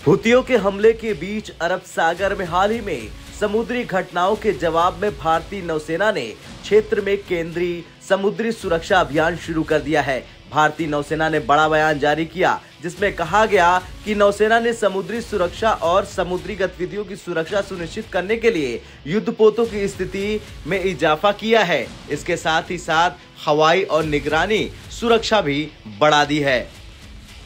हुतियों के हमले के बीच अरब सागर में हाल ही में समुद्री घटनाओं के जवाब में भारतीय नौसेना ने क्षेत्र में केंद्रीय समुद्री सुरक्षा अभियान शुरू कर दिया है। भारतीय नौसेना ने बड़ा बयान जारी किया जिसमें कहा गया कि नौसेना ने समुद्री सुरक्षा और समुद्री गतिविधियों की सुरक्षा सुनिश्चित करने के लिए युद्धपोतों की स्थिति में इजाफा किया है। इसके साथ ही साथ हवाई और निगरानी सुरक्षा भी बढ़ा दी है।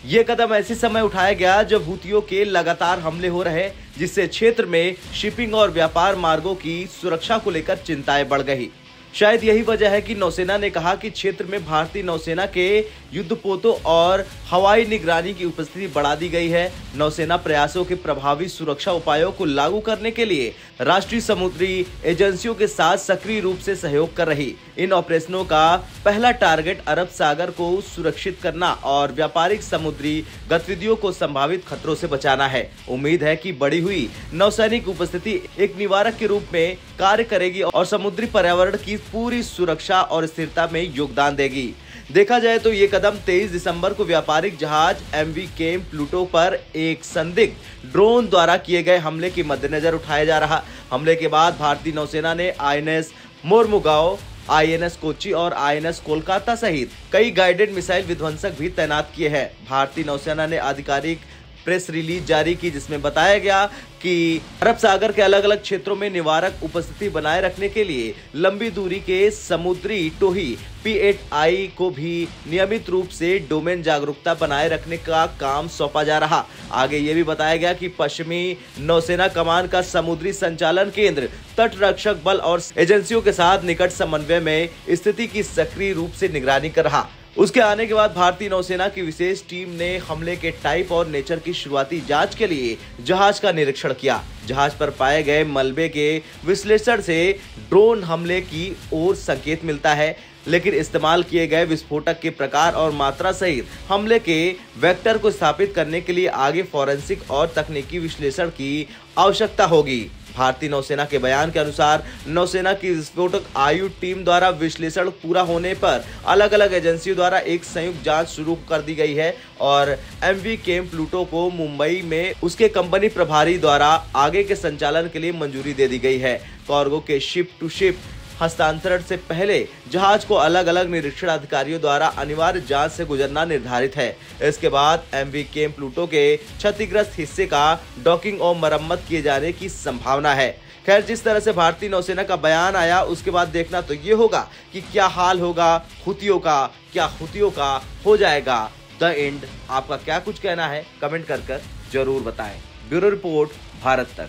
ये कदम ऐसे समय उठाया गया जब हुतियों के लगातार हमले हो रहे, जिससे क्षेत्र में शिपिंग और व्यापार मार्गों की सुरक्षा को लेकर चिंताएं बढ़ गई। शायद यही वजह है कि नौसेना ने कहा कि क्षेत्र में भारतीय नौसेना के युद्धपोतों और हवाई निगरानी की उपस्थिति बढ़ा दी गई है। नौसेना प्रयासों के प्रभावी सुरक्षा उपायों को लागू करने के लिए राष्ट्रीय समुद्री एजेंसियों के साथ सक्रिय रूप से सहयोग कर रही। इन ऑपरेशनों का पहला टारगेट अरब सागर को सुरक्षित करना और व्यापारिक समुद्री गतिविधियों को संभावित खतरों से बचाना है। उम्मीद है कि बढ़ी हुई नौसैनिक उपस्थिति एक निवारक के रूप में कार्य करेगी और समुद्री पर्यावरण की पूरी सुरक्षा और स्थिरता में योगदान देगी। देखा जाए तो ये कदम 23 दिसंबर को व्यापारिक जहाज एमवी केम प्लूटो पर एक संदिग्ध ड्रोन द्वारा किए गए हमले के मद्देनजर उठाया जा रहा। हमले के बाद भारतीय नौसेना ने आईएनएस मोरमुगाओ, आईएनएस कोच्चि और आईएनएस कोलकाता सहित कई गाइडेड मिसाइल विध्वंसक भी तैनात किए हैं। भारतीय नौसेना ने आधिकारिक प्रेस रिलीज जारी की जिसमें बताया गया कि अरब सागर के अलग अलग क्षेत्रों में निवारक उपस्थिति बनाए रखने के लिए लंबी दूरी के समुद्री टोही P8I को भी नियमित रूप से डोमेन जागरूकता बनाए रखने का काम सौंपा जा रहा। आगे ये भी बताया गया कि पश्चिमी नौसेना कमान का समुद्री संचालन केंद्र तट रक्षक बल और एजेंसियों के साथ निकट समन्वय में स्थिति की सक्रिय रूप से निगरानी कर रहा। उसके आने के बाद भारतीय नौसेना की विशेष टीम ने हमले के टाइप और नेचर की शुरुआती जांच के लिए जहाज का निरीक्षण किया। जहाज पर पाए गए मलबे के विश्लेषण से ड्रोन हमले की ओर संकेत मिलता है, लेकिन इस्तेमाल किए गए विस्फोटक के प्रकार और मात्रा सहित हमले के वेक्टर को स्थापित करने के लिए आगे फॉरेंसिक और तकनीकी विश्लेषण की आवश्यकता होगी। भारतीय नौसेना के बयान के अनुसार नौसेना की विस्फोटक आयु टीम द्वारा विश्लेषण पूरा होने पर अलग अलग एजेंसियों द्वारा एक संयुक्त जांच शुरू कर दी गई है और एमवी केम प्लूटो को मुंबई में उसके कंपनी प्रभारी द्वारा आगे के संचालन के लिए मंजूरी दे दी गई है। कार्गो के शिप टू शिप हस्तांतरण से पहले जहाज को अलग अलग निरीक्षण अधिकारियों द्वारा अनिवार्य जांच से गुजरना निर्धारित है। इसके बाद एमवी केम प्लूटो के क्षतिग्रस्त हिस्से का डॉकिंग और मरम्मत किए जाने की संभावना है। खैर, जिस तरह से भारतीय नौसेना का बयान आया उसके बाद देखना तो ये होगा कि क्या हाल होगा हुतियों का, क्या हुतियों का हो जाएगा द एंड। आपका क्या कुछ कहना है कमेंट कर जरूर बताएं। ब्यूरो रिपोर्ट, भारत तक।